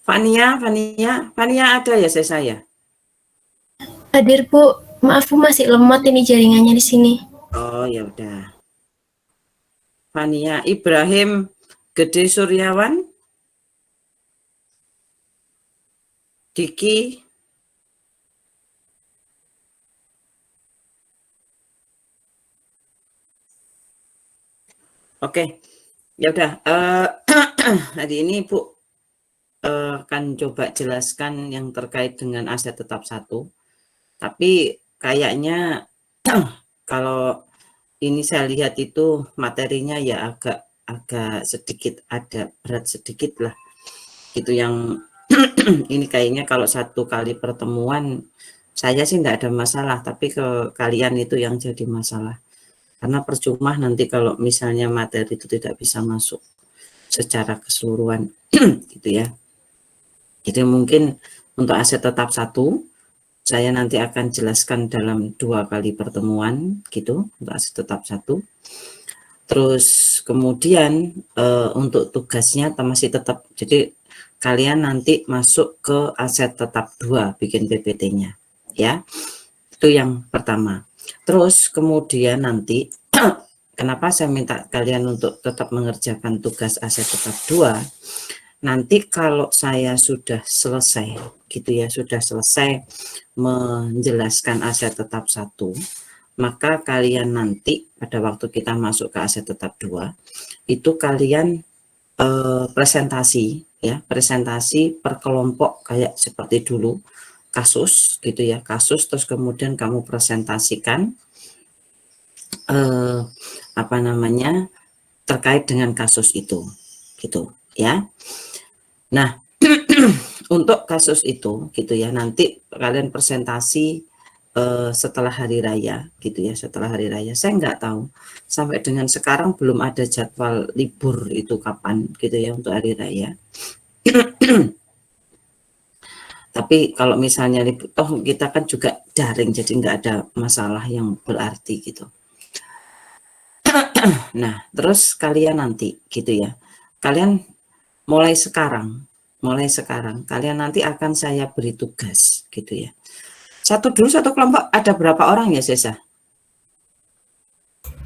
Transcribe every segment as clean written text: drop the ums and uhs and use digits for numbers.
Fania ada ya saya? Hadir Bu, maaf Bu masih lemot ini jaringannya di sini. Oh ya udah. Fania Ibrahim Gede Suryawan, Diki, oke, ya udah. Hari ini Bu akan coba jelaskan yang terkait dengan aset tetap satu. Tapi kayaknya kalau ini saya lihat itu materinya ya agak sedikit ada berat sedikit lah. Itu yang ini kayaknya kalau satu kali pertemuan saya sih enggak ada masalah, tapi ke kalian itu yang jadi masalah. Karena percuma nanti kalau misalnya materi itu tidak bisa masuk secara keseluruhan gitu ya. Jadi mungkin untuk aset tetap satu saya nanti akan jelaskan dalam 2 kali pertemuan gitu untuk aset tetap satu. Terus kemudian untuk tugasnya masih tetap, jadi kalian nanti masuk ke aset tetap 2 bikin PPT-nya ya. Itu yang pertama. Terus kemudian nanti kenapa saya minta kalian untuk tetap mengerjakan tugas aset tetap 2? Nanti kalau saya sudah selesai gitu ya, sudah selesai menjelaskan aset tetap satu, maka kalian nanti pada waktu kita masuk ke aset tetap 2 itu kalian presentasi ya, presentasi per kelompok kayak seperti dulu kasus gitu ya, kasus terus kemudian kamu presentasikan apa namanya terkait dengan kasus itu gitu ya. Nah, untuk kasus itu gitu ya, nanti kalian presentasi setelah hari raya gitu ya, setelah hari raya. Saya nggak tahu sampai dengan sekarang belum ada jadwal libur itu kapan gitu ya untuk hari raya. Tapi kalau misalnya libur, toh kita kan juga daring, jadi nggak ada masalah yang berarti gitu. Nah, terus kalian nanti gitu ya, kalian mulai sekarang kalian nanti akan saya beri tugas gitu ya. Satu kelompok ada berapa orang ya Sesa?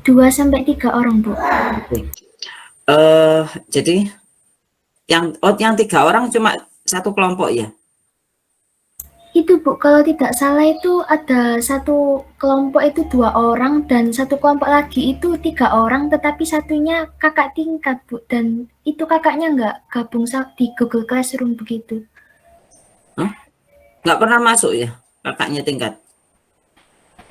2 sampai 3 orang Bu. Jadi yang 3 orang cuma satu kelompok ya? Itu Bu, kalau tidak salah itu ada satu kelompok itu 2 orang dan satu kelompok lagi itu 3 orang, tetapi satunya kakak tingkat Bu, dan itu kakaknya nggak gabung di Google Classroom begitu. Hah? Nggak pernah masuk ya kakaknya tingkat?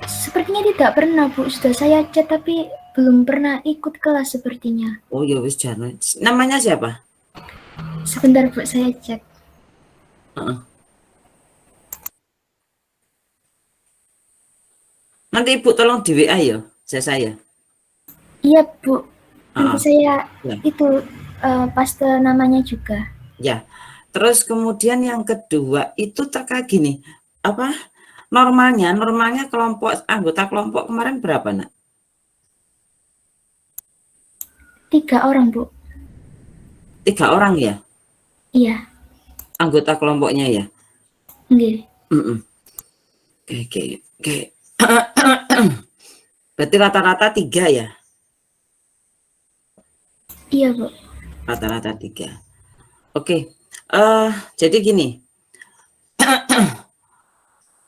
Sepertinya tidak pernah Bu, sudah saya chat tapi belum pernah ikut kelas sepertinya. Oh ya wis jangan. Namanya siapa? Sebentar Bu, saya cek. Nanti Ibu tolong di WA ya saya. Iya Bu, nanti saya ya. itu paste namanya juga. Ya, terus kemudian yang kedua itu terkait gini, apa normalnya kelompok anggota kelompok kemarin berapa nak? 3 orang Bu. 3 orang ya? Iya. Anggota kelompoknya ya? Nggih. Oke. Berarti rata-rata 3 ya? Iya Bu. Rata-rata 3. Oke, jadi gini,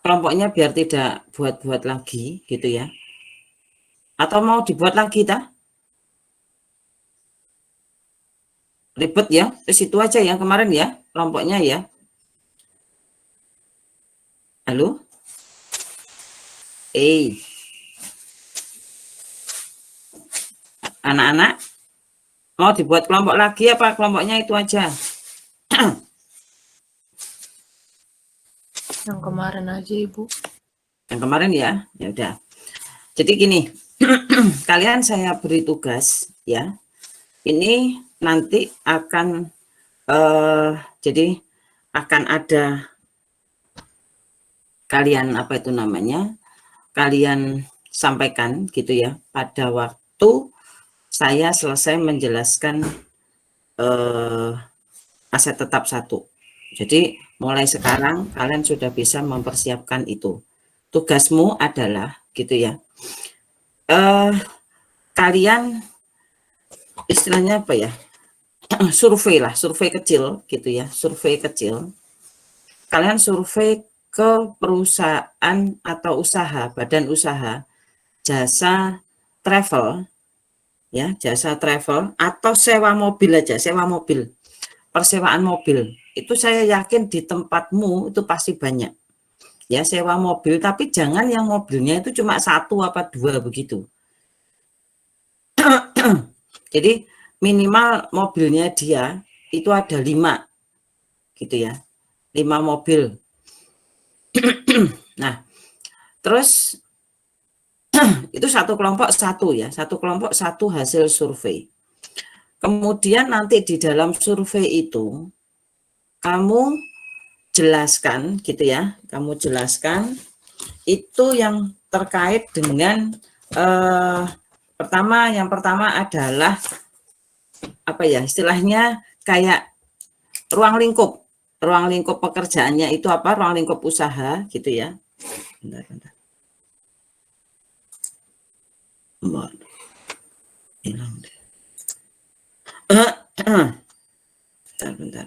kelompoknya biar tidak buat-buat lagi gitu ya. Atau mau dibuat lagi dah? Ribet ya, ke situ aja yang kemarin ya, kelompoknya ya. Halo? Anak-anak, mau dibuat kelompok lagi apa kelompoknya itu aja? Yang kemarin aja Ibu. Yang kemarin ya, ya udah. Jadi gini, kalian saya beri tugas ya. Ini nanti akan jadi akan ada kalian apa itu namanya? Kalian sampaikan gitu ya pada waktu saya selesai menjelaskan aset tetap satu Jadi mulai sekarang kalian sudah bisa mempersiapkan itu. Tugasmu adalah gitu ya. Kalian istilahnya apa ya? Survei lah, survei kecil gitu ya, survei kecil. Kalian survei ke perusahaan atau usaha, badan usaha, jasa travel, ya, jasa travel atau sewa mobil aja, sewa mobil, persewaan mobil. Itu saya yakin di tempatmu itu pasti banyak. Ya, sewa mobil, tapi jangan yang mobilnya itu cuma 1 apa 2 begitu. Jadi minimal mobilnya dia itu ada 5 gitu ya, 5 mobil. Nah, terus itu satu kelompok satu ya, satu kelompok satu hasil survei. Kemudian nanti di dalam survei itu kamu jelaskan gitu ya, kamu jelaskan itu yang terkait dengan yang pertama adalah apa ya, istilahnya kayak ruang lingkup pekerjaannya itu apa, ruang lingkup usaha gitu ya. Bentar. Hilang deh. Bentar.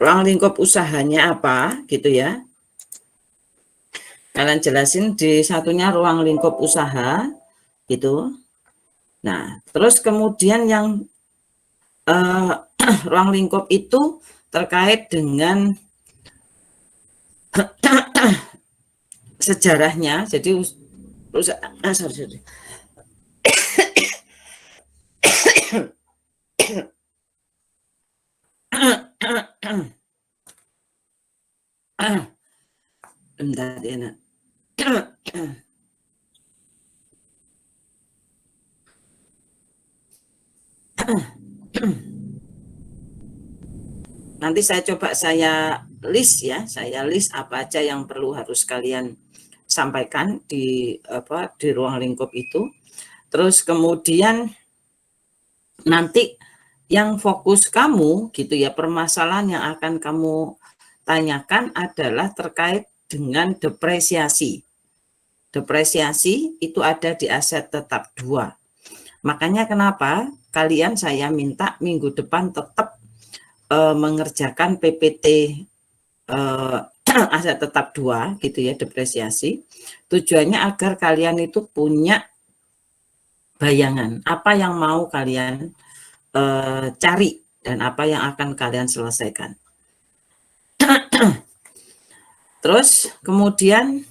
Ruang lingkup usahanya apa gitu ya. Kalian jelasin di satunya ruang lingkup usaha gitu. Nah, terus kemudian yang ruang lingkup itu terkait dengan sejarahnya. Jadi sorry. Bentar ya, nak. Nanti saya coba saya list ya, saya list apa aja yang perlu harus kalian sampaikan di ruang lingkup itu. Terus kemudian nanti yang fokus kamu gitu ya, permasalahan yang akan kamu tanyakan adalah terkait dengan depresiasi. Depresiasi itu ada di aset tetap 2. Makanya kenapa kalian saya minta minggu depan tetap mengerjakan PPT aset tetap 2 gitu ya, depresiasi. Tujuannya agar kalian itu punya bayangan apa yang mau kalian cari dan apa yang akan kalian selesaikan. Terus kemudian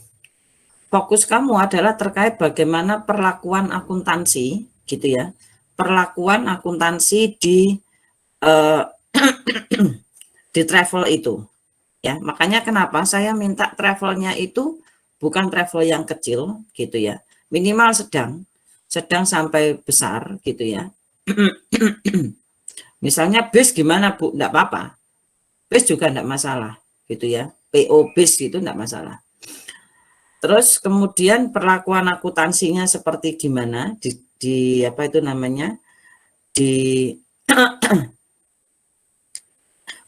fokus kamu adalah terkait bagaimana perlakuan akuntansi gitu ya, perlakuan akuntansi di di travel itu ya. Makanya kenapa saya minta travelnya itu bukan travel yang kecil gitu ya, minimal sedang sampai besar gitu ya. Misalnya bis gimana Bu, enggak apa-apa, bis juga enggak masalah gitu ya, PO bis gitu enggak masalah. Terus kemudian perlakuan akuntansinya seperti gimana di apa itu namanya, di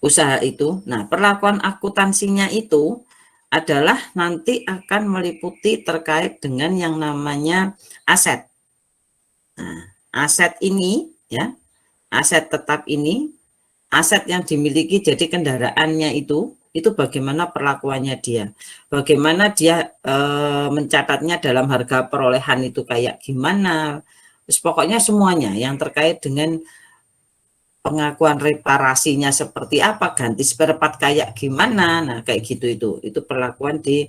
usaha itu. Nah, perlakuan akuntansinya itu adalah nanti akan meliputi terkait dengan yang namanya aset. Nah, aset ini ya, aset tetap ini, aset yang dimiliki jadi kendaraannya itu bagaimana perlakuannya dia, bagaimana dia mencatatnya dalam harga perolehan itu kayak gimana. Terus pokoknya semuanya yang terkait dengan pengakuan reparasinya seperti apa, ganti spare part kayak gimana, nah kayak gitu itu perlakuan di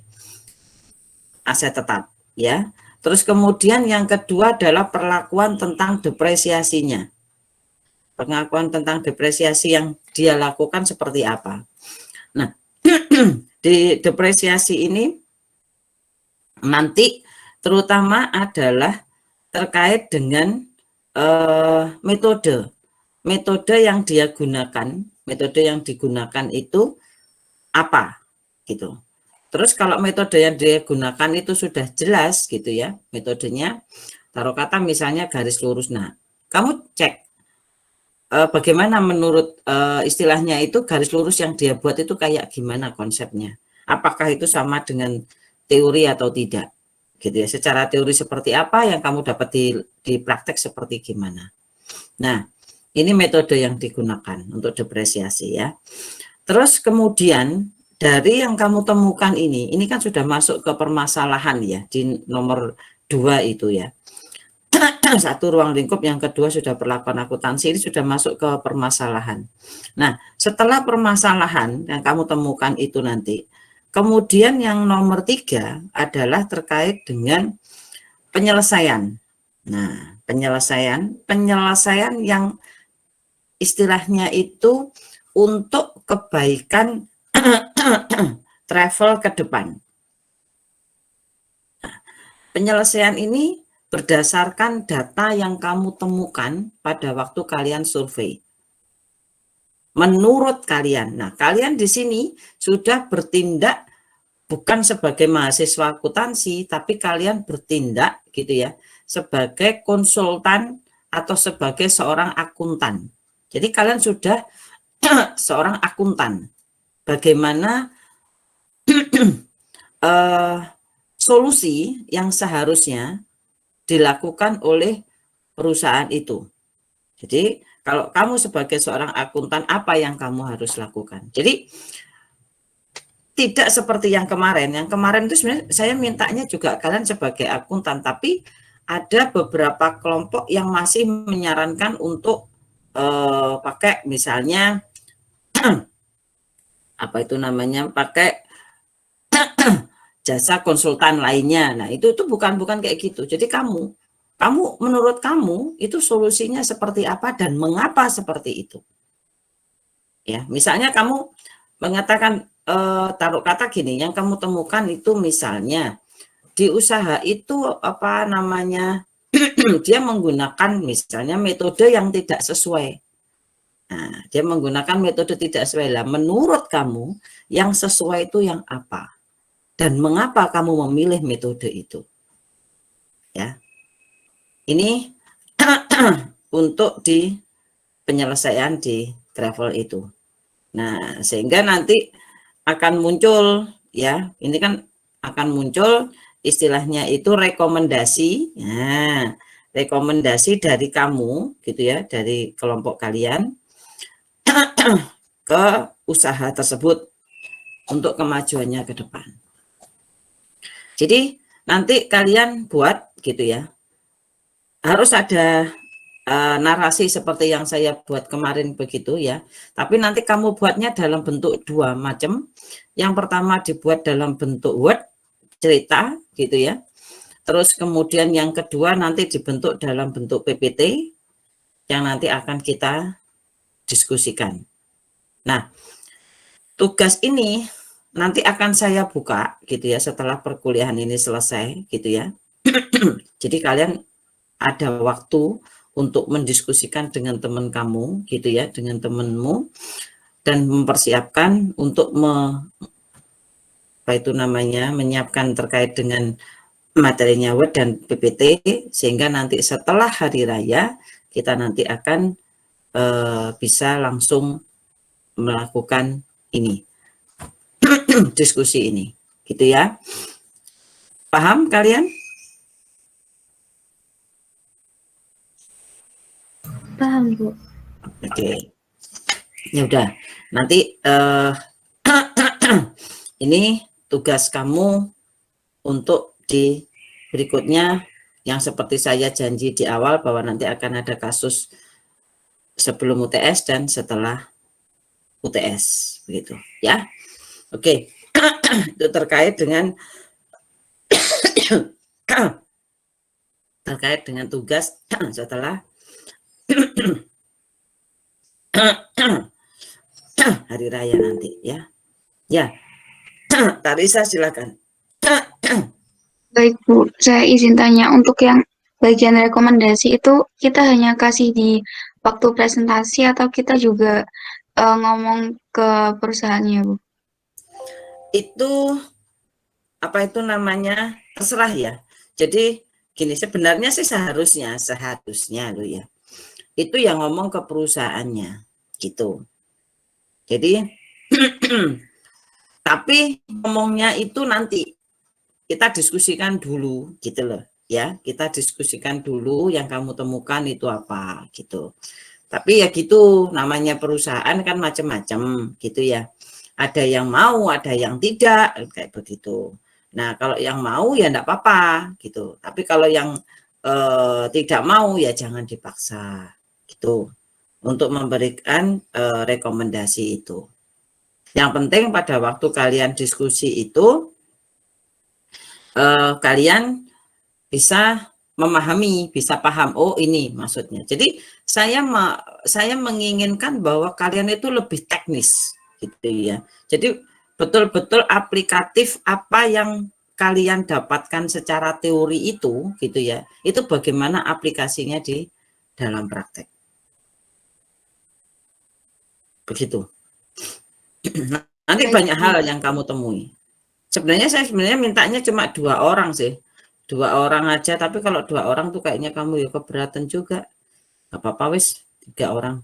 aset tetap ya. Terus kemudian yang kedua adalah perlakuan tentang depresiasinya. Pengakuan tentang depresiasi yang dia lakukan seperti apa. Nah, di depresiasi ini nanti terutama adalah terkait dengan metode yang dia gunakan, metode yang digunakan itu apa gitu. Terus kalau metode yang dia gunakan itu sudah jelas gitu ya, metodenya, taruh kata misalnya garis lurus. Nah, kamu cek bagaimana menurut istilahnya itu garis lurus yang dia buat itu kayak gimana konsepnya? Apakah itu sama dengan teori atau tidak? Gitu ya. Secara teori seperti apa, yang kamu dapat di praktek seperti gimana? Nah, ini metode yang digunakan untuk depresiasi ya. Terus kemudian dari yang kamu temukan ini kan sudah masuk ke permasalahan ya di nomor 2 itu ya. Satu ruang lingkup, yang kedua sudah perlakuan akuntansi, ini sudah masuk ke permasalahan. Nah, setelah permasalahan yang kamu temukan itu nanti, kemudian yang nomor 3 adalah terkait dengan penyelesaian. Nah, penyelesaian yang istilahnya itu untuk kebaikan travel ke depan. Penyelesaian ini berdasarkan data yang kamu temukan pada waktu kalian survei. Menurut kalian, nah kalian di sini sudah bertindak bukan sebagai mahasiswa akuntansi, tapi kalian bertindak gitu ya, sebagai konsultan atau sebagai seorang akuntan. Jadi kalian sudah seorang akuntan. Bagaimana solusi yang seharusnya dilakukan oleh perusahaan itu. Jadi kalau kamu sebagai seorang akuntan, apa yang kamu harus lakukan? Jadi tidak seperti yang kemarin. Yang kemarin itu sebenarnya saya mintanya juga kalian sebagai akuntan, tapi ada beberapa kelompok yang masih menyarankan untuk pakai misalnya apa itu namanya, pakai jasa konsultan lainnya. Nah, itu bukan kayak gitu. Jadi kamu menurut kamu itu solusinya seperti apa dan mengapa seperti itu? Ya, misalnya kamu mengatakan taruh kata gini, yang kamu temukan itu misalnya di usaha itu apa namanya dia menggunakan misalnya metode yang tidak sesuai. Nah, dia menggunakan metode tidak sesuai. Lah, menurut kamu yang sesuai itu yang apa? Dan mengapa kamu memilih metode itu? Ya. Ini untuk di penyelesaian di travel itu. Nah, sehingga nanti akan muncul ya, ini kan akan muncul istilahnya itu rekomendasi. Nah, rekomendasi dari kamu gitu ya, dari kelompok kalian ke usaha tersebut untuk kemajuannya ke depan. Jadi nanti kalian buat gitu ya, harus ada narasi seperti yang saya buat kemarin begitu ya. Tapi nanti kamu buatnya dalam bentuk 2 macam. Yang pertama dibuat dalam bentuk Word, cerita gitu ya. Terus kemudian yang kedua nanti dibentuk dalam bentuk PPT yang nanti akan kita diskusikan. Nah, tugas ini nanti akan saya buka gitu ya setelah perkuliahan ini selesai gitu ya. Jadi kalian ada waktu untuk mendiskusikan dengan teman kamu gitu ya, dengan temanmu, dan mempersiapkan untuk menyiapkan terkait dengan materinya Word dan PPT, sehingga nanti setelah hari raya kita nanti akan bisa langsung melakukan ini diskusi ini gitu ya. Paham kalian? Paham, Bu. Oke. Ya udah, nanti ini tugas kamu untuk di berikutnya, yang seperti saya janji di awal bahwa nanti akan ada kasus sebelum UTS dan setelah UTS begitu ya. Oke. Itu terkait dengan tugas setelah hari raya nanti ya. Ya. Tarisa silakan. Baik Bu, saya izin tanya, untuk yang bagian rekomendasi itu kita hanya kasih di waktu presentasi atau kita juga ngomong ke perusahaannya Bu? Itu apa itu namanya, terserah ya. Jadi gini, sebenarnya sih seharusnya lo ya, itu yang ngomong ke perusahaannya gitu. Jadi tapi ngomongnya itu nanti kita diskusikan dulu gitu loh ya, kita diskusikan dulu yang kamu temukan itu apa gitu. Tapi ya gitu, namanya perusahaan kan macam-macam gitu ya. Ada yang mau, ada yang tidak, kayak begitu. Nah, kalau yang mau ya enggak apa-apa gitu. Tapi kalau yang tidak mau ya jangan dipaksa gitu. Untuk memberikan rekomendasi itu. Yang penting pada waktu kalian diskusi itu kalian bisa memahami, bisa paham, oh ini maksudnya. Jadi saya menginginkan bahwa kalian itu lebih teknis gitu ya. Jadi betul-betul aplikatif apa yang kalian dapatkan secara teori itu gitu ya. Itu bagaimana aplikasinya di dalam praktek. Begitu. Nanti banyak hal yang kamu temui. Saya sebenarnya mintanya cuma 2 orang sih. 2 orang aja, tapi kalau 2 orang tuh kayaknya kamu ya keberatan juga. Gak apa-apa wis, 3 orang.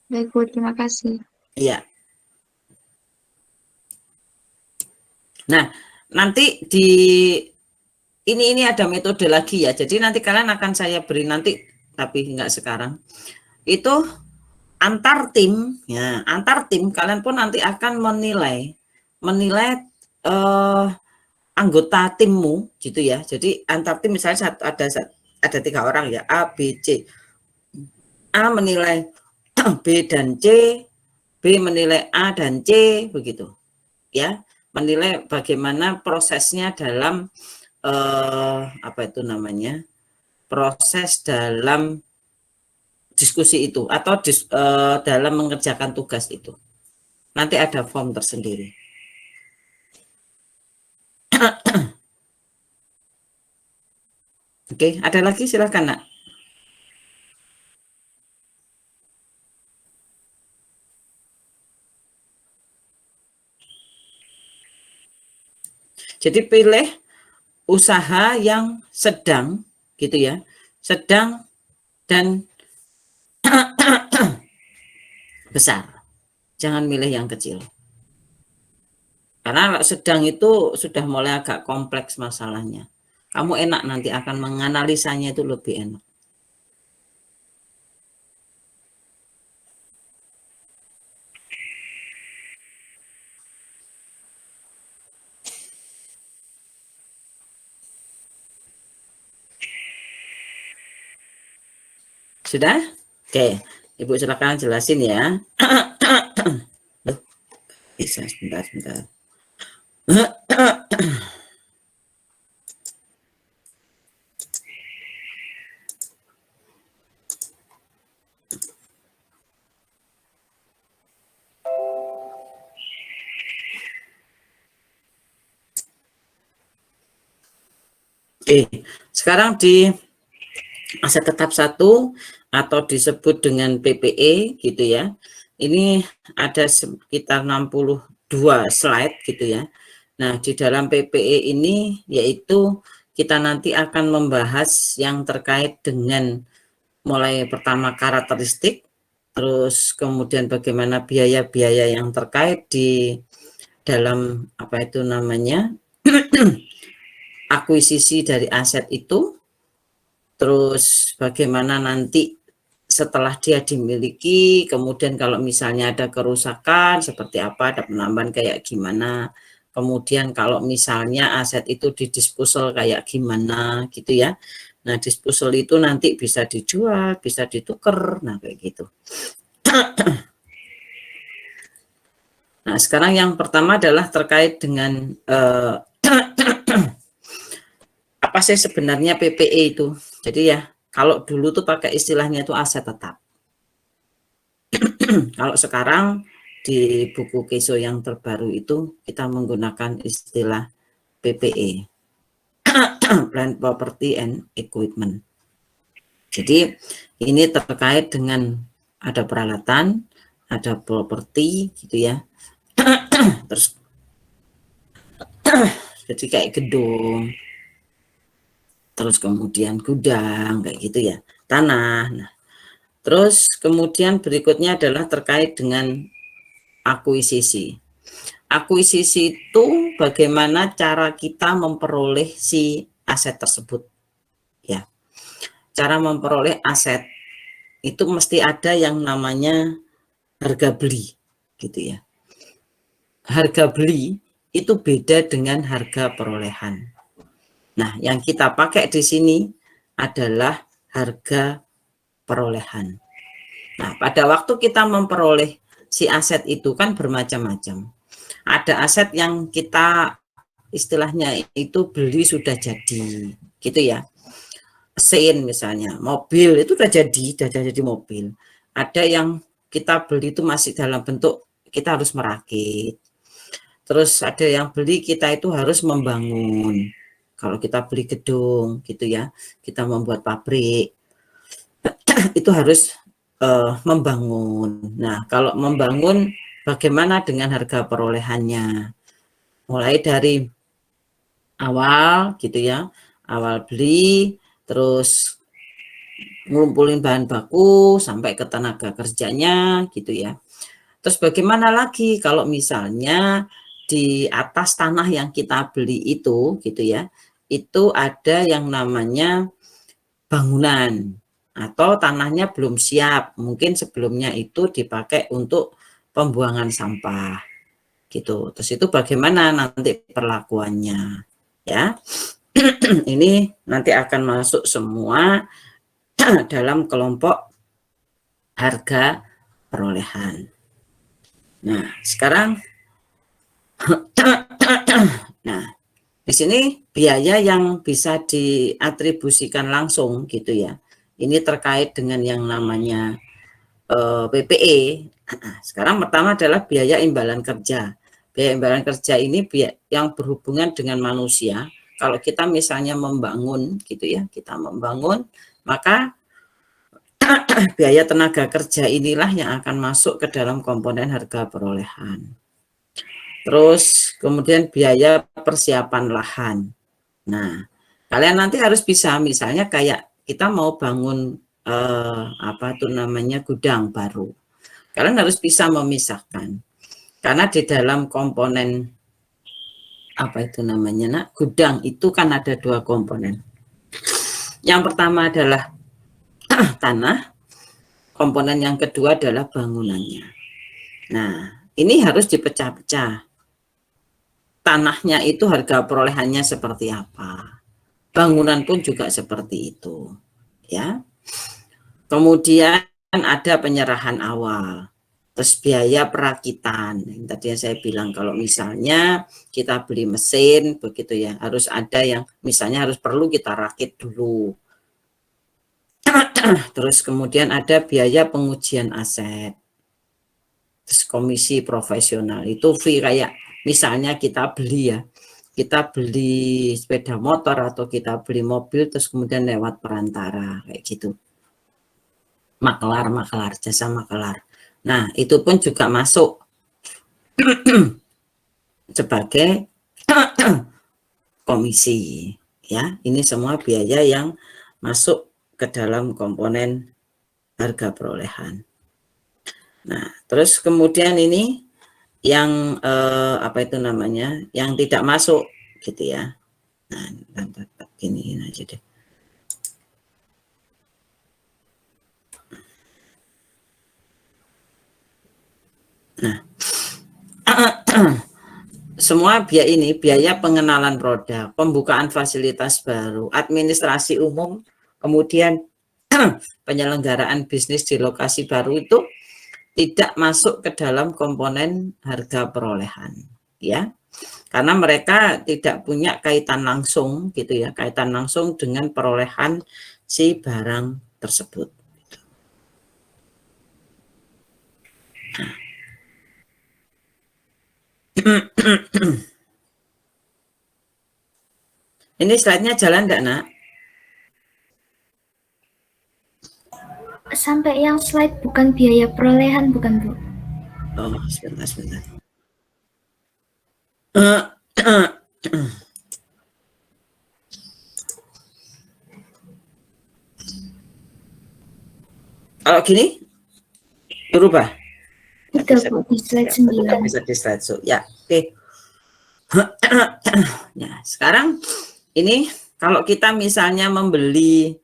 Baik Bu, terima kasih. Iya. Nah, nanti ini ada metode lagi ya. Jadi nanti kalian akan saya beri nanti, tapi enggak sekarang. Itu antar tim, ya, antar tim kalian pun nanti akan menilai anggota timmu gitu ya. Jadi antar tim misalnya ada 3 orang ya, A, B, C. A menilai B dan C, B menilai A dan C, begitu. Ya, menilai bagaimana prosesnya dalam apa itu namanya? Proses dalam diskusi itu atau dalam mengerjakan tugas itu. Nanti ada form tersendiri. Oke, ada lagi silakan Nak. Jadi pilih usaha yang sedang gitu ya, sedang dan besar. Jangan milih yang kecil. Karena sedang itu sudah mulai agak kompleks masalahnya. Kamu enak nanti akan menganalisanya itu lebih enak. Sudah? Oke, Ibu silakan jelasin ya. Bisa sebentar. Oke, sekarang di aset tetap 1 atau disebut dengan PPE gitu ya. Ini ada sekitar 62 slide gitu ya. Nah, di dalam PPE ini yaitu kita nanti akan membahas yang terkait dengan mulai pertama karakteristik, terus kemudian bagaimana biaya-biaya yang terkait di dalam apa itu namanya akuisisi dari aset itu, terus bagaimana nanti setelah dia dimiliki, kemudian kalau misalnya ada kerusakan seperti apa, ada penambahan kayak gimana, kemudian kalau misalnya aset itu didisposal kayak gimana gitu ya. Nah, disposal itu nanti bisa dijual, bisa ditukar, nah kayak gitu. Nah, sekarang yang pertama adalah terkait dengan apa sih sebenarnya PPE itu. Jadi ya, kalau dulu tuh pakai istilahnya itu aset tetap. Kalau sekarang di buku Keso yang terbaru itu kita menggunakan istilah PPE. Plant Property and Equipment. Jadi ini terkait dengan ada peralatan, ada properti gitu ya. Terus jadi kayak gedung, terus kemudian gudang kayak gitu ya, tanah. Nah, terus kemudian berikutnya adalah terkait dengan akuisisi. Akuisisi itu bagaimana cara kita memperoleh si aset tersebut ya. Cara memperoleh aset itu mesti ada yang namanya harga beli gitu ya. Harga beli itu beda dengan harga perolehan. Nah, yang kita pakai di sini adalah harga perolehan. Nah, pada waktu kita memperoleh si aset itu kan bermacam-macam. Ada aset yang kita istilahnya itu beli sudah jadi, gitu ya. Mesin misalnya, mobil itu udah jadi mobil. Ada yang kita beli itu masih dalam bentuk kita harus merakit. Terus ada yang beli kita itu harus membangun. Kalau kita beli gedung gitu ya, kita membuat pabrik, itu harus membangun. Nah, kalau membangun bagaimana dengan harga perolehannya? Mulai dari awal gitu ya, awal beli, terus ngumpulin bahan baku sampai ke tenaga kerjanya gitu ya. Terus bagaimana lagi kalau misalnya di atas tanah yang kita beli itu gitu ya, itu ada yang namanya bangunan atau tanahnya belum siap, mungkin sebelumnya itu dipakai untuk pembuangan sampah gitu. Terus itu bagaimana nanti perlakuannya ya. Ini nanti akan masuk semua dalam kelompok harga perolehan. Nah, sekarang nah, di sini biaya yang bisa diatribusikan langsung gitu ya. Ini terkait dengan yang namanya PPE. Sekarang pertama adalah biaya imbalan kerja. Biaya imbalan kerja ini yang berhubungan dengan manusia. Kalau kita misalnya membangun gitu ya, kita membangun, maka biaya tenaga kerja inilah yang akan masuk ke dalam komponen harga perolehan. Terus kemudian biaya persiapan lahan. Nah, kalian nanti harus bisa misalnya kayak kita mau bangun apa tuh namanya gudang baru. Kalian harus bisa memisahkan. Karena di dalam komponen apa itu namanya nak gudang itu kan ada dua komponen. Yang pertama adalah tanah, komponen yang kedua adalah bangunannya. Nah, ini harus dipecah-pecah. Tanahnya itu harga perolehannya seperti apa. Bangunan pun juga seperti itu. Ya. Kemudian ada penyerahan awal. Terus biaya perakitan. Tadi yang saya bilang kalau misalnya kita beli mesin begitu ya, harus ada yang misalnya harus perlu kita rakit dulu. Terus kemudian ada biaya pengujian aset. Terus komisi profesional itu fee kayak misalnya kita beli ya. Kita beli sepeda motor atau kita beli mobil terus kemudian lewat perantara kayak gitu. Makelar, jasa makelar. Nah, itu pun juga masuk sebagai komisi ya. Ini semua biaya yang masuk ke dalam komponen harga perolehan. Nah, terus kemudian ini yang apa itu namanya? Yang tidak masuk gitu ya. Nah, gini aja deh. Nah, semua biaya ini, biaya pengenalan produk, pembukaan fasilitas baru, administrasi umum, kemudian penyelenggaraan bisnis di lokasi baru itu tidak masuk ke dalam komponen harga perolehan, ya, karena mereka tidak punya kaitan langsung, gitu ya, kaitan langsung dengan perolehan si barang tersebut. Ini slide-nya jalan enggak, Nak? Sampai yang slide bukan biaya perolehan, bukan, Bu? Oh, sebentar. Kalau gini berubah. Udah Bu, di slide 9. Bisa di slide show. Ya, oke. Nah, sekarang ini kalau kita misalnya membeli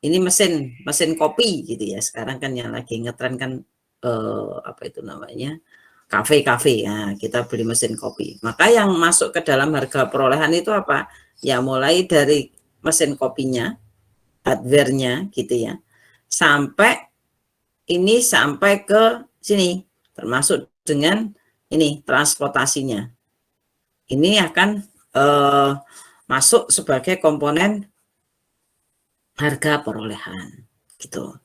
ini mesin kopi gitu ya. Sekarang kan yang lagi ngetren kan apa itu namanya? Kafe-kafe. Nah, kita beli mesin kopi. Maka yang masuk ke dalam harga perolehan itu apa? Ya mulai dari mesin kopinya, hardware-nya gitu ya. Sampai ke sini termasuk dengan ini transportasinya. Ini akan masuk sebagai komponen harga perolehan gitu.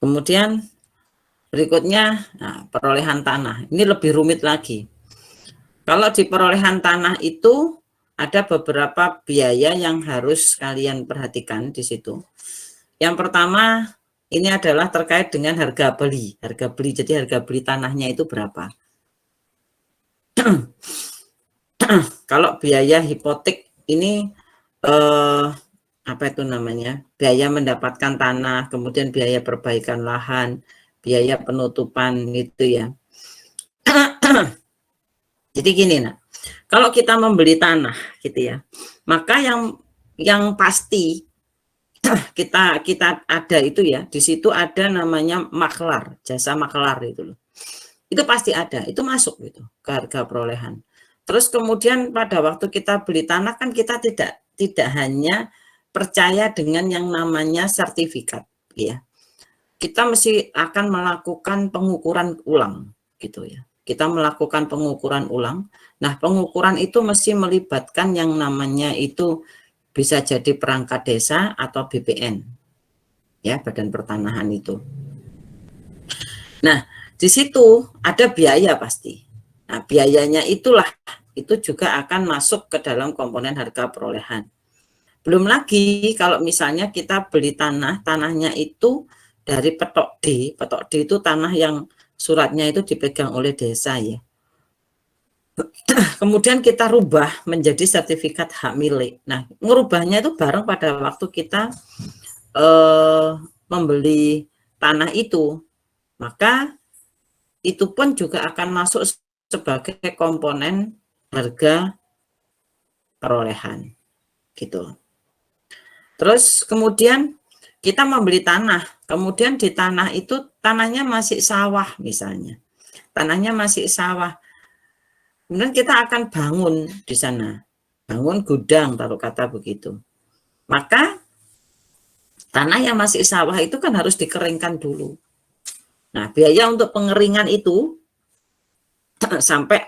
Kemudian berikutnya perolehan tanah. Ini lebih rumit lagi. Kalau di perolehan tanah itu ada beberapa biaya yang harus kalian perhatikan di situ. Yang pertama ini adalah terkait dengan harga beli. Harga beli, jadi harga beli tanahnya itu berapa. Kalau biaya hipotek ini apa itu namanya? Biaya mendapatkan tanah, kemudian biaya perbaikan lahan, biaya penutupan gitu ya. Jadi gini kalau kita membeli tanah gitu ya, maka yang pasti kita ada itu ya, di situ ada namanya maklar, jasa maklar itu loh. Itu pasti ada, itu masuk gitu ke harga perolehan. Terus kemudian pada waktu kita beli tanah kan kita tidak hanya percaya dengan yang namanya sertifikat ya. Kita mesti akan melakukan pengukuran ulang gitu ya. Kita melakukan pengukuran ulang. Nah, pengukuran itu mesti melibatkan yang namanya itu bisa jadi perangkat desa atau BPN. Ya, Badan Pertanahan itu. Nah, di situ ada biaya pasti. Nah, biayanya itu juga akan masuk ke dalam komponen harga perolehan. Belum lagi kalau misalnya kita beli tanahnya itu dari petok D. Petok D itu tanah yang suratnya itu dipegang oleh desa ya. Kemudian kita rubah menjadi sertifikat hak milik. Nah, merubahnya itu bareng pada waktu kita membeli tanah itu. Maka itu pun juga akan masuk sebagai komponen harga perolehan gitu. Terus kemudian kita membeli tanah, kemudian di tanah itu tanahnya masih sawah misalnya. Tanahnya masih sawah. Kemudian kita akan bangun di sana. Bangun gudang taruh kata begitu. Maka tanah yang masih sawah itu kan harus dikeringkan dulu. Nah, biaya untuk pengeringan itu sampai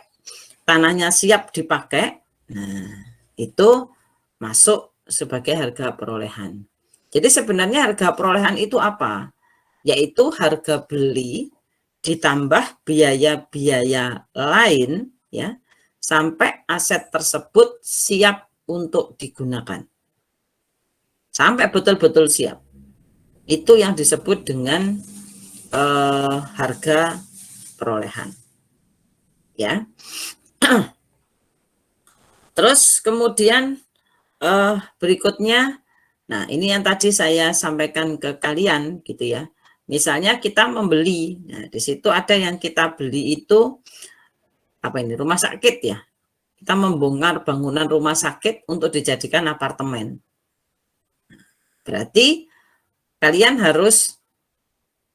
tanahnya siap dipakai, nah itu masuk sebagai harga perolehan. Jadi sebenarnya harga perolehan itu apa? Yaitu harga beli ditambah biaya-biaya lain ya sampai aset tersebut siap untuk digunakan. Sampai betul-betul siap. Itu yang disebut dengan harga perolehan. Ya. Terus kemudian berikutnya, nah ini yang tadi saya sampaikan ke kalian gitu ya. Misalnya kita membeli, nah di situ ada yang kita beli itu apa ini rumah sakit ya. Kita membongkar bangunan rumah sakit untuk dijadikan apartemen. Berarti kalian harus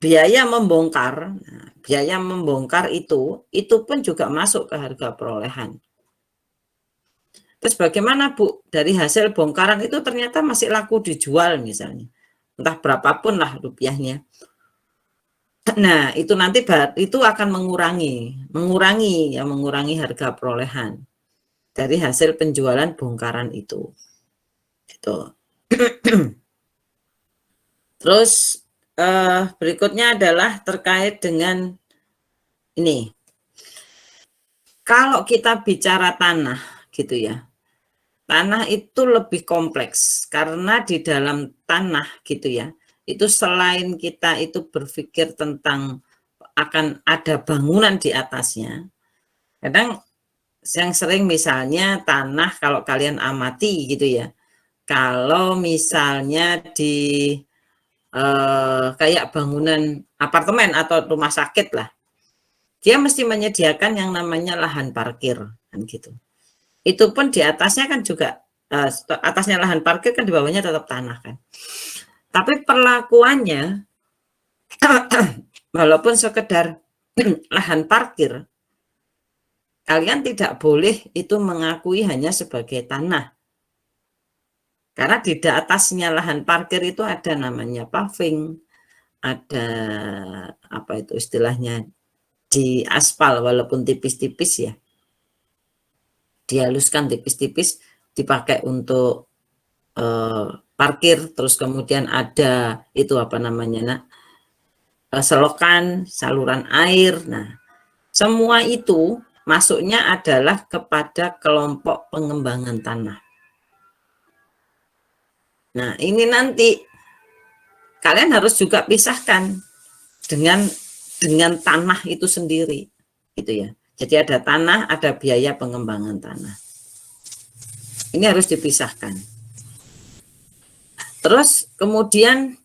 biaya membongkar. Nah, biaya membongkar itu pun juga masuk ke harga perolehan. Terus bagaimana Bu, dari hasil bongkaran itu ternyata masih laku dijual misalnya, entah berapapun lah rupiahnya. Nah itu nanti itu akan mengurangi harga perolehan dari hasil penjualan bongkaran itu. Gitu. Terus berikutnya adalah terkait dengan ini. Kalau kita bicara tanah gitu ya. Tanah itu lebih kompleks karena di dalam tanah gitu ya, itu selain kita itu berpikir tentang akan ada bangunan di atasnya, kadang yang sering misalnya tanah kalau kalian amati gitu ya, kalau misalnya di kayak bangunan apartemen atau rumah sakit lah, dia mesti menyediakan yang namanya lahan parkir kan gitu. Itu pun di atasnya kan juga atasnya lahan parkir kan, di bawahnya tetap tanah kan. Tapi perlakuannya walaupun sekedar lahan parkir, kalian tidak boleh itu mengakui hanya sebagai tanah. Karena di atasnya lahan parkir itu ada namanya paving, ada apa itu istilahnya, di aspal walaupun tipis-tipis ya. Dihaluskan tipis-tipis dipakai untuk parkir, terus kemudian ada itu apa namanya nak, selokan, saluran air. Nah, semua itu masuknya adalah kepada kelompok pengembangan tanah. Nah, ini nanti kalian harus juga pisahkan dengan tanah itu sendiri, gitu ya. Jadi ada tanah, ada biaya pengembangan tanah. Ini harus dipisahkan. Terus kemudian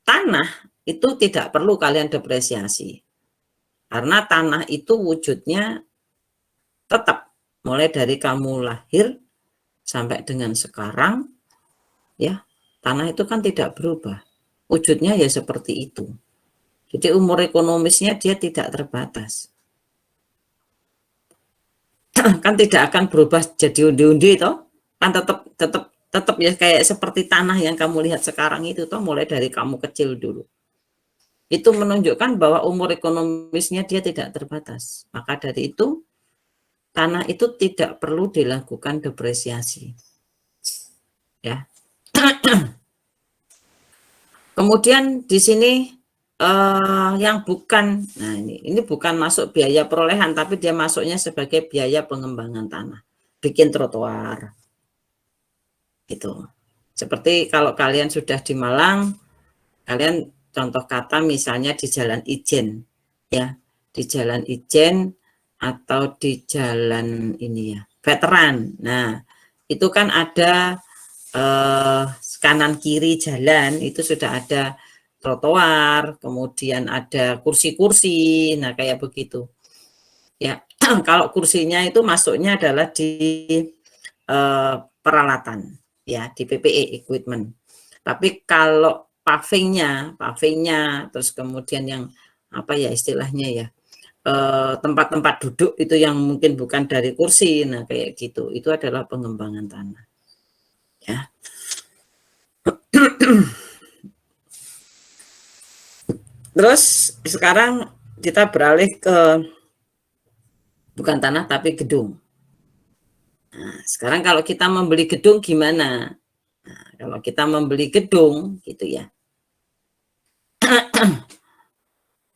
tanah itu tidak perlu kalian depresiasi. Karena tanah itu wujudnya tetap mulai dari kamu lahir sampai dengan sekarang ya. Tanah itu kan tidak berubah. Wujudnya ya seperti itu. Jadi umur ekonomisnya dia tidak terbatas. Kan tidak akan berubah jadi undi-undi toh. Kan tetap ya kayak seperti tanah yang kamu lihat sekarang itu toh, mulai dari kamu kecil dulu. Itu menunjukkan bahwa umur ekonomisnya dia tidak terbatas. Maka dari itu tanah itu tidak perlu dilakukan depresiasi. Ya. Kemudian di sini yang bukan, nah ini bukan masuk biaya perolehan, tapi dia masuknya sebagai biaya pengembangan tanah, bikin trotoar, gitu. Seperti kalau kalian sudah di Malang, kalian contoh kata misalnya di Jalan Ijen, ya, di Jalan Ijen atau di Jalan ini ya, Veteran. Nah, itu kan ada kanan kiri jalan itu sudah ada trotoar, kemudian ada kursi-kursi, nah kayak begitu. Ya, kalau kursinya itu masuknya adalah di peralatan, ya di PPE equipment. Tapi kalau pavingnya, terus kemudian yang apa ya istilahnya ya, tempat-tempat duduk itu yang mungkin bukan dari kursi, nah kayak gitu, itu adalah pengembangan tanah. Ya. Terus sekarang kita beralih ke bukan tanah tapi gedung. Nah, sekarang kalau kita membeli gedung gimana? Nah, kalau kita membeli gedung gitu ya.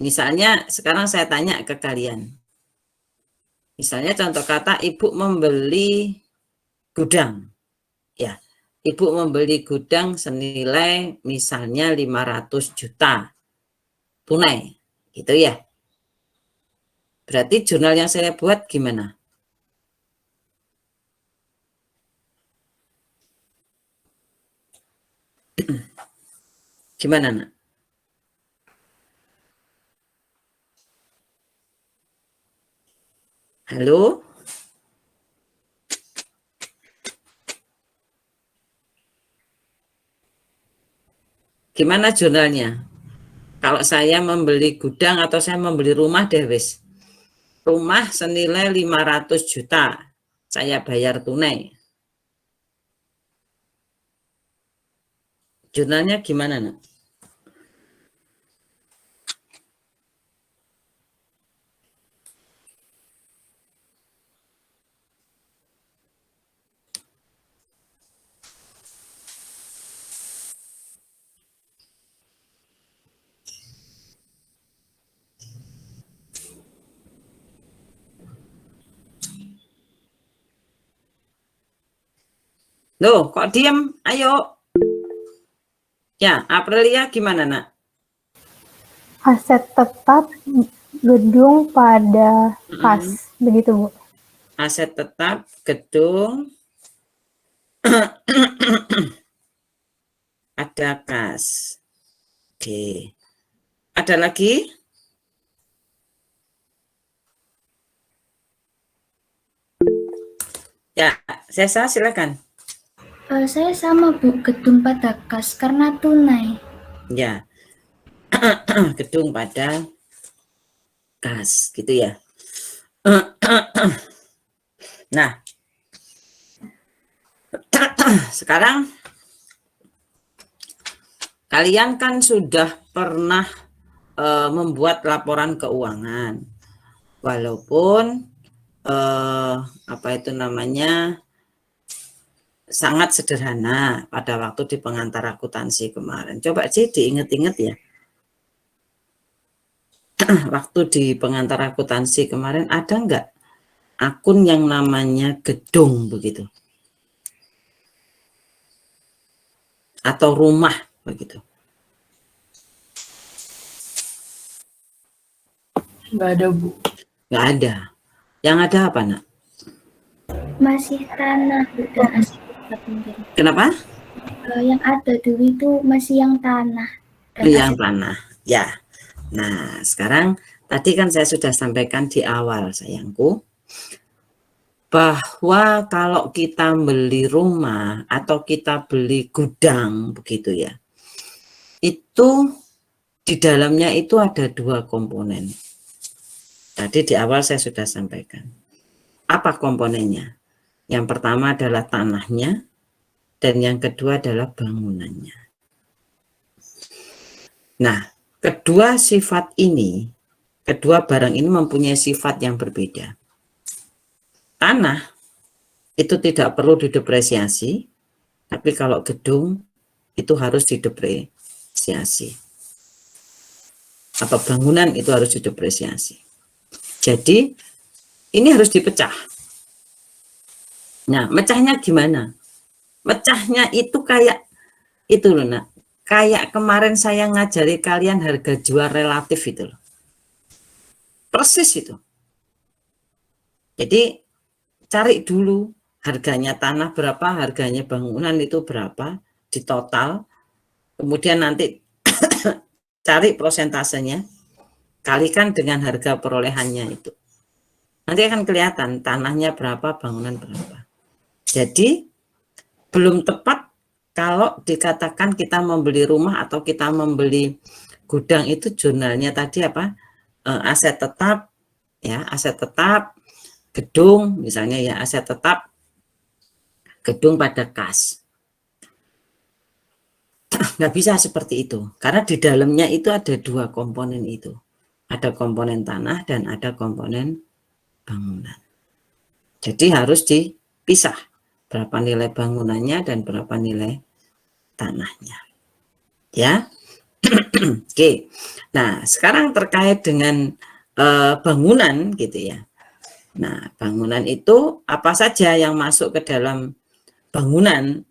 Misalnya sekarang saya tanya ke kalian. Misalnya contoh kata ibu membeli gudang. Ya, ibu membeli gudang senilai misalnya 500 juta tunai. Gitu ya. Berarti jurnal yang saya buat gimana? Gimana, Nak? Halo? Gimana jurnalnya? Kalau saya membeli gudang atau saya membeli rumah deh wis. Rumah senilai 500 juta. Saya bayar tunai. Jurnalnya gimana, Nak? Loh, kok diem? Ayo. Ya, Aprilia gimana, Nak? Aset tetap gedung pada kas, begitu Bu. Aset tetap gedung ada kas. Oke. Ada lagi? Ya, Sesa silakan. Saya sama Bu, gedung pada kas karena tunai. Ya, gedung pada kas, gitu ya. Nah, sekarang kalian kan sudah pernah membuat laporan keuangan, walaupun apa itu namanya sangat sederhana pada waktu di pengantar akuntansi kemarin. Coba sih diinget-inget ya. Waktu di pengantar akuntansi kemarin ada nggak akun yang namanya gedung begitu? Atau rumah begitu? Nggak ada, Bu. Nggak ada. Yang ada apa, Nak? Masih tanah Bu, dan aset tetap mungkin. Kenapa? Yang ada dulu itu masih yang tanah. Dan Yang aset tanah. Ya. Nah, sekarang tadi kan saya sudah sampaikan di awal, sayangku, bahwa kalau kita beli rumah atau kita beli gudang begitu ya, itu di dalamnya itu ada dua komponen. Tadi di awal saya sudah sampaikan. Apa komponennya? Yang pertama adalah tanahnya, dan yang kedua adalah bangunannya. Nah, kedua sifat ini, kedua barang ini mempunyai sifat yang berbeda. Tanah itu tidak perlu didepresiasi, tapi kalau gedung itu harus didepresiasi. Atau bangunan itu harus didepresiasi. Jadi ini harus dipecah. Nah, mecahnya gimana? Mecahnya itu kayak itu loh, Nak. Kayak kemarin saya ngajari kalian harga jual relatif itu loh. Persis itu. Jadi cari dulu harganya tanah berapa, harganya bangunan itu berapa di total. Kemudian nanti cari prosentasenya, kalikan dengan harga perolehannya itu. Nanti akan kelihatan tanahnya berapa, bangunan berapa. Jadi belum tepat kalau dikatakan kita membeli rumah atau kita membeli gudang itu jurnalnya tadi apa? Aset tetap, ya, aset tetap, gedung, misalnya ya, aset tetap, gedung pada kas. Nggak bisa seperti itu, karena di dalamnya itu ada dua komponen itu. Ada komponen tanah dan ada komponen bangunan. Jadi harus dipisah. Berapa nilai bangunannya dan berapa nilai tanahnya. Ya. Oke. Nah, sekarang terkait dengan bangunan gitu ya. Nah, bangunan itu apa saja yang masuk ke dalam bangunan?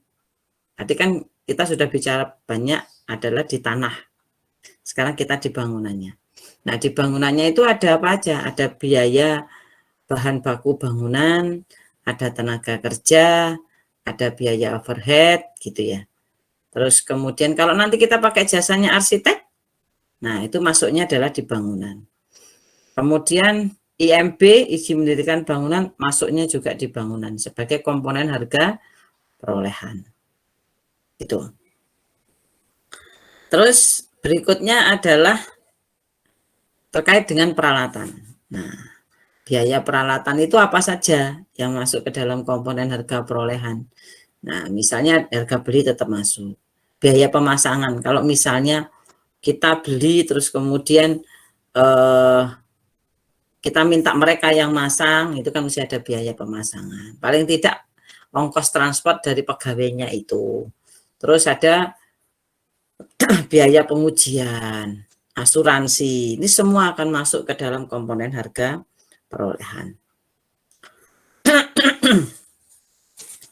Tadi kan kita sudah bicara banyak adalah di tanah. Sekarang kita di bangunannya. Nah, di bangunannya itu ada apa aja? Ada biaya bahan baku bangunan, ada tenaga kerja, ada biaya overhead gitu ya. Terus kemudian kalau nanti kita pakai jasanya arsitek, nah itu masuknya adalah di bangunan. Kemudian IMB, izin mendirikan bangunan, masuknya juga di bangunan sebagai komponen harga perolehan. Itu. Terus berikutnya adalah terkait dengan peralatan. Nah, biaya peralatan itu apa saja yang masuk ke dalam komponen harga perolehan. Nah, misalnya harga beli tetap masuk. Biaya pemasangan, kalau misalnya kita beli terus kemudian kita minta mereka yang masang, itu kan mesti ada biaya pemasangan. Paling tidak ongkos transport dari pegawainya itu. Terus ada biaya pengujian, asuransi, ini semua akan masuk ke dalam komponen harga perolehan.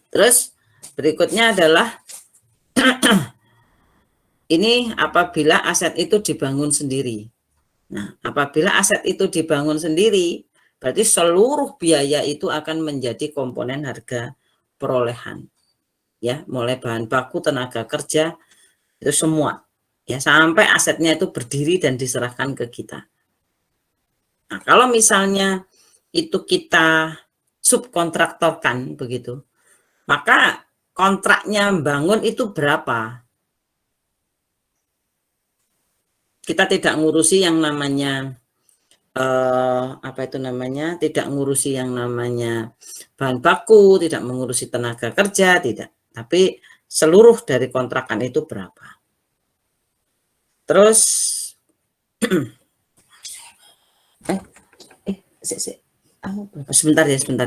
Terus berikutnya adalah ini apabila aset itu dibangun sendiri. Nah, apabila aset itu dibangun sendiri, berarti seluruh biaya itu akan menjadi komponen harga perolehan. Ya, mulai bahan baku, tenaga kerja, Itu semua. Ya, sampai asetnya itu berdiri dan diserahkan ke kita. Nah, kalau misalnya itu kita subkontraktorkan begitu, maka kontraknya bangun itu berapa? Kita tidak ngurusi yang namanya tidak ngurusi yang namanya bahan baku, tidak mengurusi tenaga kerja, tidak. Tapi seluruh dari kontrakan itu berapa? Terus sebentar ya, sebentar.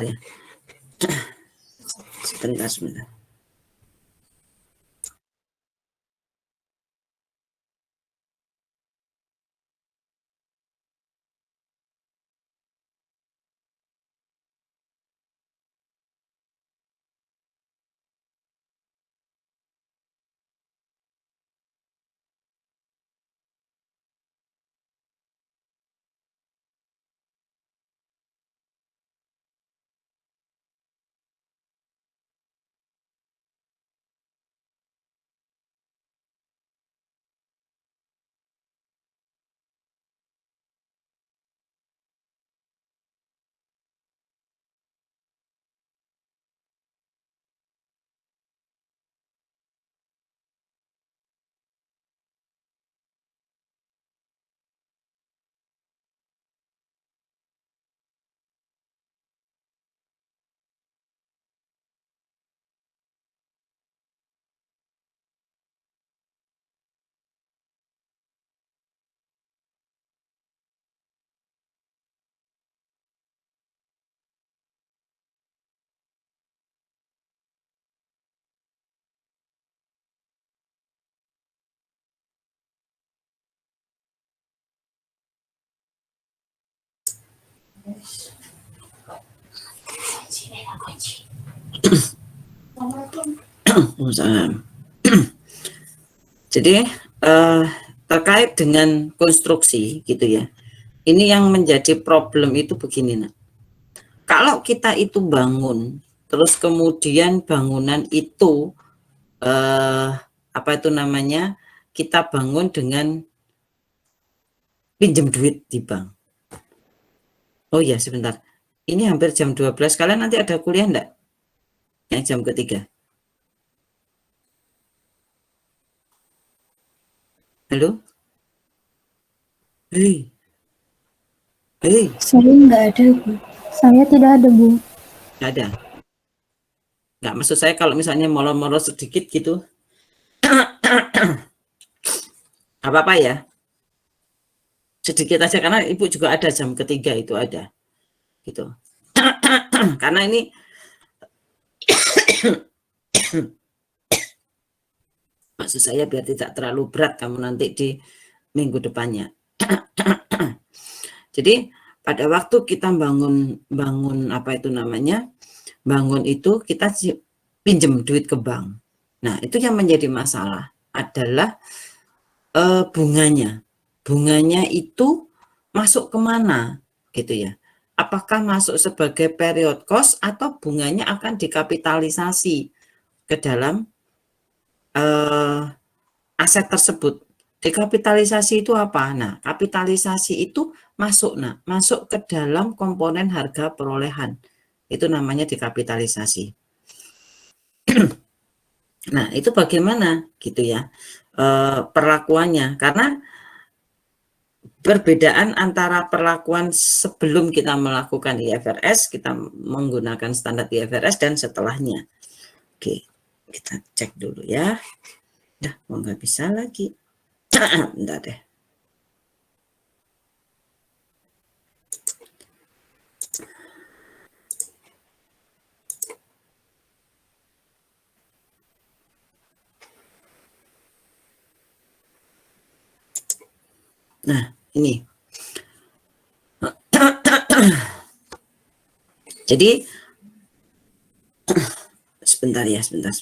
Jadi terkait dengan konstruksi gitu ya. Ini yang menjadi problem itu begini, nak. Kalau kita itu bangun, terus kemudian bangunan itu kita bangun dengan pinjam duit di bank. Oh ya, sebentar. Ini hampir jam 12. Kalian nanti ada kuliah enggak? Yang jam ketiga. Halo? Hei. Saya nggak ada, Bu. Saya tidak ada, Bu. Nggak ada. Nggak, maksud saya kalau misalnya molor-molor sedikit gitu, apa-apa ya. Sedikit aja, karena Ibu juga ada jam ketiga itu ada. Gitu. Karena ini maksud saya biar tidak terlalu berat kamu nanti di minggu depannya. Jadi pada waktu kita bangun bangun itu kita pinjam duit ke bank. Nah, itu yang menjadi masalah adalah bunganya. Bunganya itu masuk kemana gitu ya. Apakah masuk sebagai period cost atau bunganya akan dikapitalisasi ke dalam aset tersebut. Dekapitalisasi itu apa? Nah, kapitalisasi itu masuk ke dalam komponen harga perolehan. Itu namanya dekapitalisasi. Nah, itu bagaimana gitu ya perlakuannya? Karena perbedaan antara perlakuan sebelum kita melakukan IFRS, kita menggunakan standar IFRS dan setelahnya. Oke, kita cek dulu ya. Dah, mau nggak bisa lagi. Bentar deh. Nah, ini. Jadi, sebentar ya, sebentar.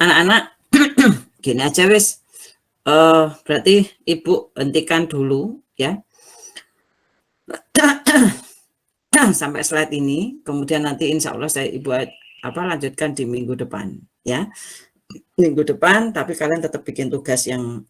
anak-anak gini aja wis, berarti Ibu hentikan dulu ya sampai slide ini, kemudian nanti insya Allah Ibu lanjutkan di minggu depan ya, minggu depan, tapi kalian tetap bikin tugas yang